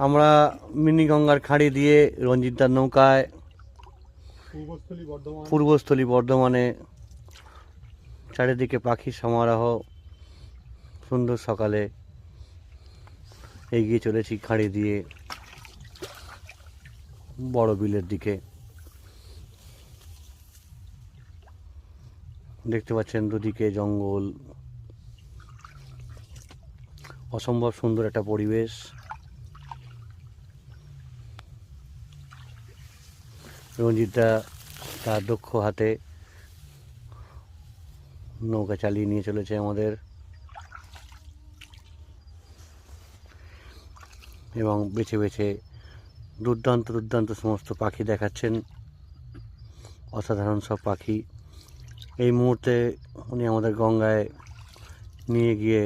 আমরা মিনি গঙ্গার খাঁড়ি দিয়ে রঞ্জিতদার নৌকায় পূর্বস্থলী বর্ধমানে চারিদিকে পাখির সমারোহ, সুন্দর সকালে এগিয়ে চলেছি খাঁড়ি দিয়ে বড় বিলের দিকে। দেখতে পাচ্ছেন দুদিকে জঙ্গল, অসম্ভব সুন্দর একটা পরিবেশ। রঞ্জিতদা তার দক্ষ হাতে নৌকা চালিয়ে নিয়ে চলেছে আমাদের, এবং বেছে বেছে দুর্দান্ত দুর্দান্ত সমস্ত পাখি দেখাচ্ছেন, অসাধারণ সব পাখি। এই মুহূর্তে উনি আমাদের গঙ্গায় নিয়ে গিয়ে